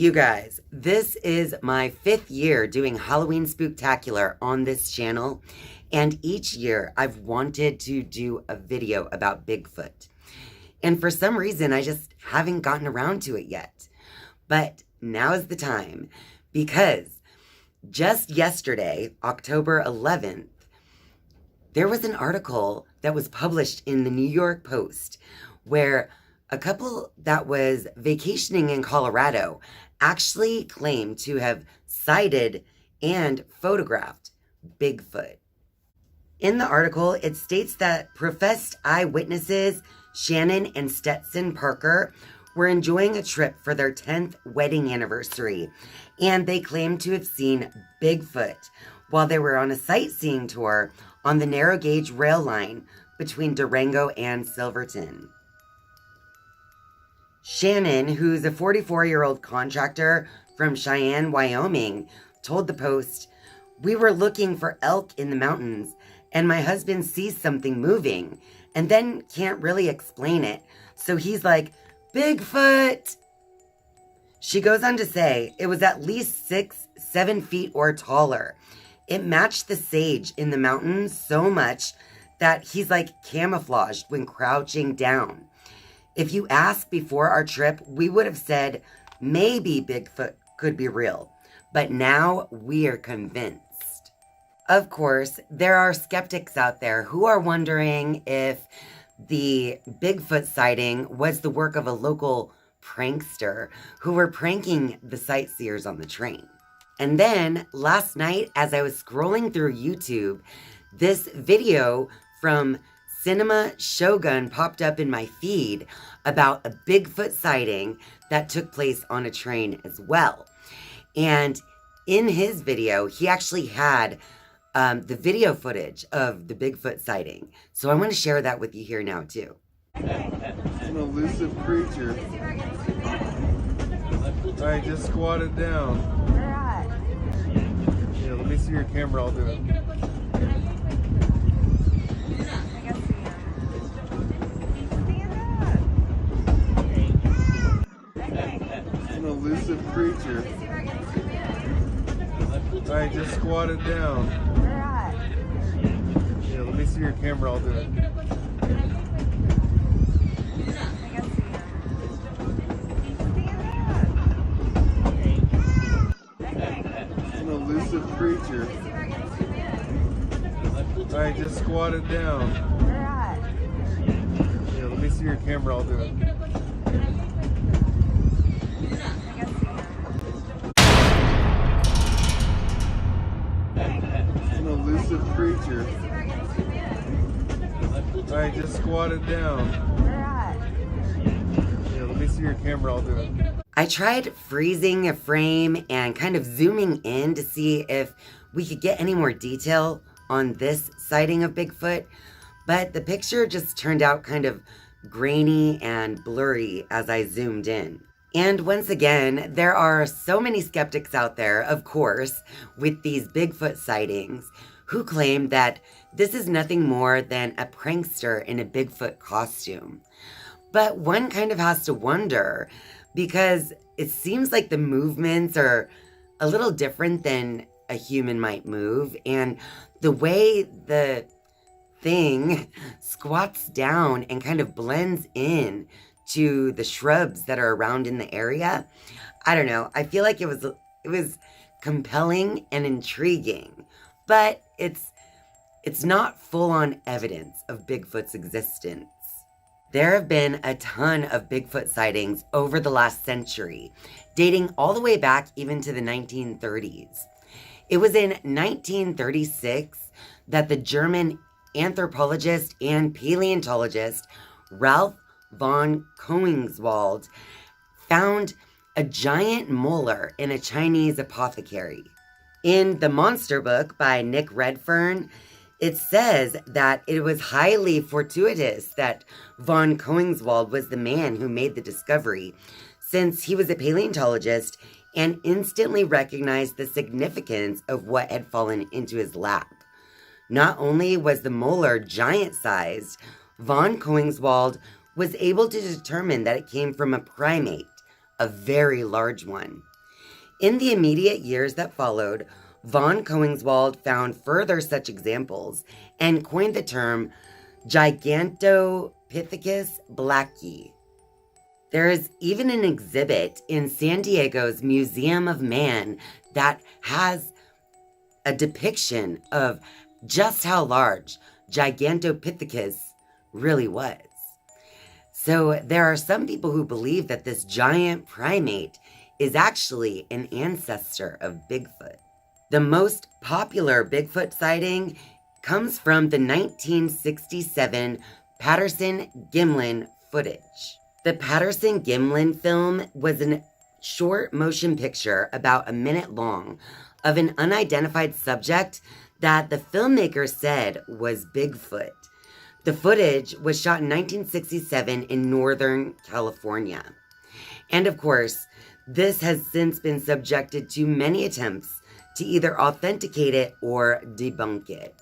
You guys, this is my 5th year doing Halloween Spooktacular on this channel, and each year I've wanted to do a video about Bigfoot. And for some reason, I just haven't gotten around to it yet. But now is the time, because just yesterday, October 11th, there was an article that was published in the New York Post where a couple that was vacationing in Colorado actually claimed to have sighted and photographed Bigfoot. In the article, it states that professed eyewitnesses Shannon and Stetson Parker were enjoying a trip for their 10th wedding anniversary, and they claimed to have seen Bigfoot while they were on a sightseeing tour on the narrow gauge rail line between Durango and Silverton. Shannon, who's a 44-year-old contractor from Cheyenne, Wyoming, told the Post, "We were looking for elk in the mountains, and my husband sees something moving, and then can't really explain it. So he's like, 'Bigfoot!'" She goes on to say it was at least 6-7 feet or taller. It matched the sage in the mountains so much that he's like camouflaged when crouching down. If you asked before our trip, we would have said maybe Bigfoot could be real, but now we are convinced. Of course, there are skeptics out there who are wondering if the Bigfoot sighting was the work of a local prankster who were pranking the sightseers on the train. And then last night, as I was scrolling through YouTube, this video from Cinema Shogun popped up in my feed about a Bigfoot sighting that took place on a train as well. And in his video, he actually had the video footage of the Bigfoot sighting. So I want to share that with you here now too. It's an elusive creature. Alright, just squat it down. Yeah, let me see your camera, I'll do it. It's an elusive creature. Alright, just squat it down. Yeah, let me see your camera, I'll do it. It's an elusive creature. Alright, just squat it down. Yeah, let me see your camera, I'll do it. It's an elusive creature. Alright, just squat it down. Yeah, let me see your camera, I'll do it. I tried freezing a frame and kind of zooming in to see if we could get any more detail on this sighting of Bigfoot, but the picture just turned out kind of grainy and blurry as I zoomed in. And once again, there are so many skeptics out there, of course, with these Bigfoot sightings who claim that this is nothing more than a prankster in a Bigfoot costume. But one kind of has to wonder, because it seems like the movements are a little different than a human might move, and the way the thing squats down and kind of blends in to the shrubs that are around in the area. I don't know. I feel like it was compelling and intriguing, but it's not full-on evidence of Bigfoot's existence. There have been a ton of Bigfoot sightings over the last century, dating all the way back even to the 1930s. It was in 1936 that the German anthropologist and paleontologist Ralph von Koenigswald found a giant molar in a Chinese apothecary. In The Monster Book by Nick Redfern, it says that it was highly fortuitous that von Koenigswald was the man who made the discovery, since he was a paleontologist and instantly recognized the significance of what had fallen into his lap. Not only was the molar giant-sized, von Koenigswald was able to determine that it came from a primate, a very large one. In the immediate years that followed, von Koningswald found further such examples and coined the term Gigantopithecus blacki. There is even an exhibit in San Diego's Museum of Man that has a depiction of just how large Gigantopithecus really was. So there are some people who believe that this giant primate is actually an ancestor of Bigfoot. The most popular Bigfoot sighting comes from the 1967 Patterson-Gimlin footage. The Patterson-Gimlin film was a short motion picture about a minute long of an unidentified subject that the filmmaker said was Bigfoot. The footage was shot in 1967 in Northern California. And of course, this has since been subjected to many attempts to either authenticate it or debunk it.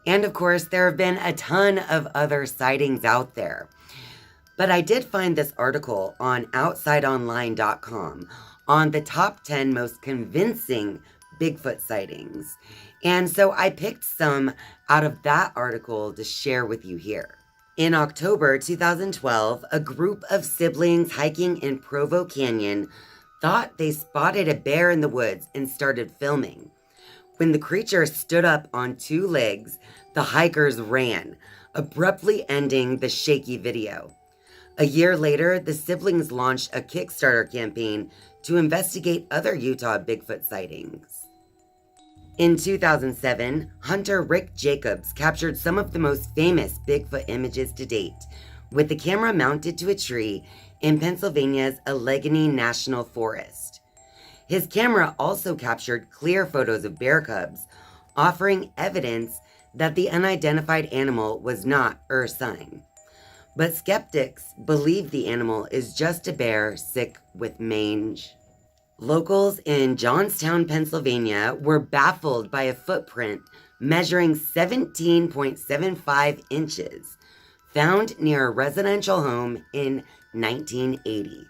And of course, there have been a ton of other sightings out there. But I did find this article on outsideonline.com on the top 10 most convincing Bigfoot sightings. And so I picked some out of that article to share with you here. In October 2012, a group of siblings hiking in Provo Canyon thought they spotted a bear in the woods and started filming. When the creature stood up on two legs, the hikers ran, abruptly ending the shaky video. A year later, the siblings launched a Kickstarter campaign to investigate other Utah Bigfoot sightings. In 2007, hunter Rick Jacobs captured some of the most famous Bigfoot images to date, with the camera mounted to a tree in Pennsylvania's Allegheny National Forest. His camera also captured clear photos of bear cubs, offering evidence that the unidentified animal was not ursine. But skeptics believe the animal is just a bear sick with mange. Locals in Johnstown, Pennsylvania were baffled by a footprint measuring 17.75 inches, found near a residential home in 1980.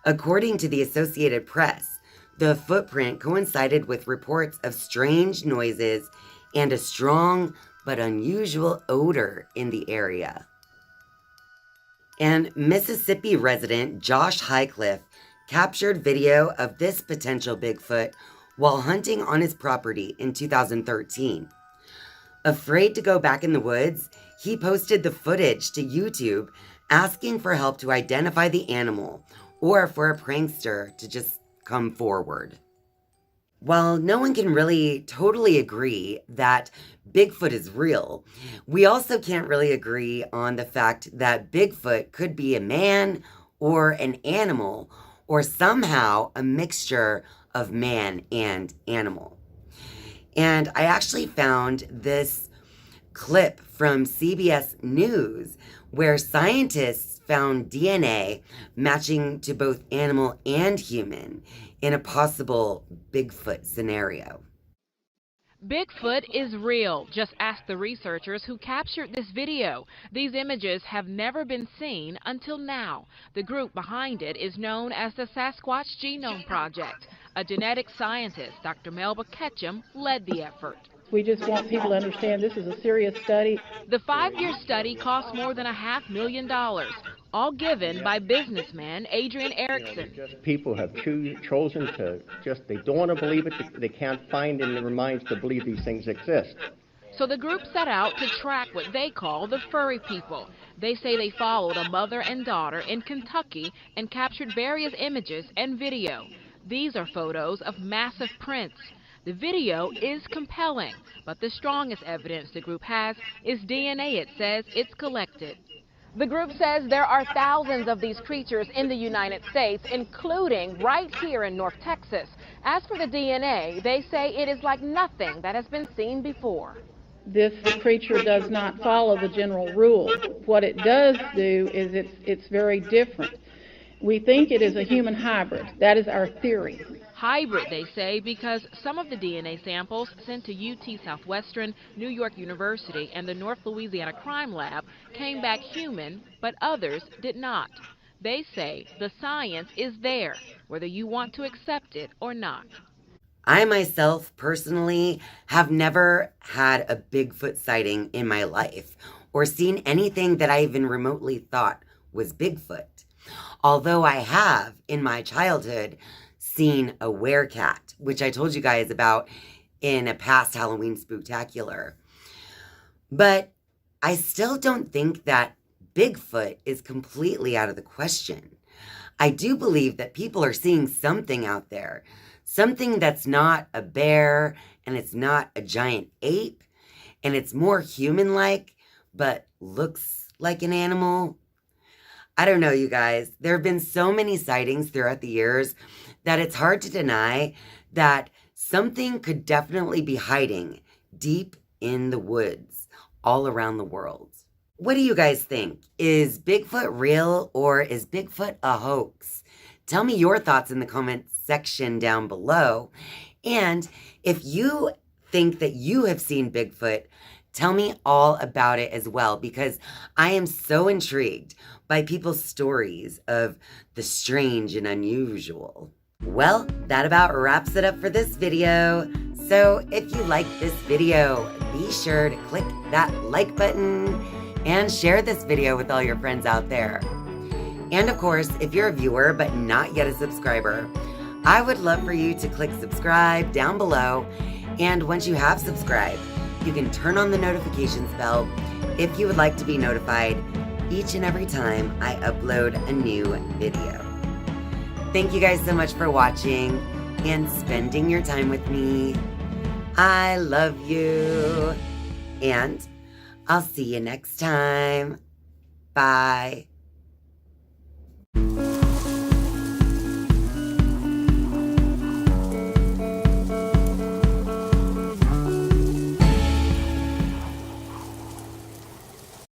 According to the Associated Press, the footprint coincided with reports of strange noises and a strong but unusual odor in the area. And Mississippi resident Josh Highcliffe captured video of this potential Bigfoot while hunting on his property in 2013. Afraid to go back in the woods, he posted the footage to YouTube asking for help to identify the animal or for a prankster to just come forward. While no one can really totally agree that Bigfoot is real, we also can't really agree on the fact that Bigfoot could be a man or an animal or somehow a mixture of man and animal. And I actually found this clip from CBS News where scientists found DNA matching to both animal and human in a possible Bigfoot scenario. Bigfoot is real. Just ask the researchers who captured this video. These images have never been seen until now. The group behind it is known as the Sasquatch Genome Project. A genetic scientist, Dr. Melba Ketchum, led the effort. We just want people to understand this is a serious study. The 5-year study cost more than $500,000, all given by businessman Adrian Erickson. People have chosen to they don't want to believe it, they can't find in their minds to believe these things exist. So the group set out to track what they call the furry people. They say they followed a mother and daughter in Kentucky and captured various images and video. These are photos of massive prints. The video is compelling, but the strongest evidence the group has is DNA it says it's collected. The group says there are thousands of these creatures in the United States, including right here in North Texas. As for the DNA, they say it is like nothing that has been seen before. This creature does not follow the general rule. What it does do is it's very different. We think it is a human hybrid. That is our theory. Hybrid, they say, because some of the DNA samples sent to UT Southwestern, New York University, and the North Louisiana Crime Lab came back human, but others did not. They say the science is there, whether you want to accept it or not. I myself personally have never had a Bigfoot sighting in my life or seen anything that I even remotely thought was Bigfoot. Although I have, in my childhood, seen a werecat, which I told you guys about in a past Halloween Spooktacular. But I still don't think that Bigfoot is completely out of the question. I do believe that people are seeing something out there. Something that's not a bear, and it's not a giant ape, and it's more human-like, but looks like an animal. I don't know, you guys. There have been so many sightings throughout the years that it's hard to deny that something could definitely be hiding deep in the woods all around the world. What do you guys think? Is Bigfoot real, or is Bigfoot a hoax? Tell me your thoughts in the comments section down below. And if you think that you have seen Bigfoot, tell me all about it as well, because I am so intrigued by people's stories of the strange and unusual. Well, that about wraps it up for this video. So if you like this video, be sure to click that like button and share this video with all your friends out there. And of course, if you're a viewer but not yet a subscriber, I would love for you to click subscribe down below. And once you have subscribed, you can turn on the notifications bell if you would like to be notified each and every time I upload a new video. Thank you guys so much for watching and spending your time with me. I love you. And I'll see you next time. Bye.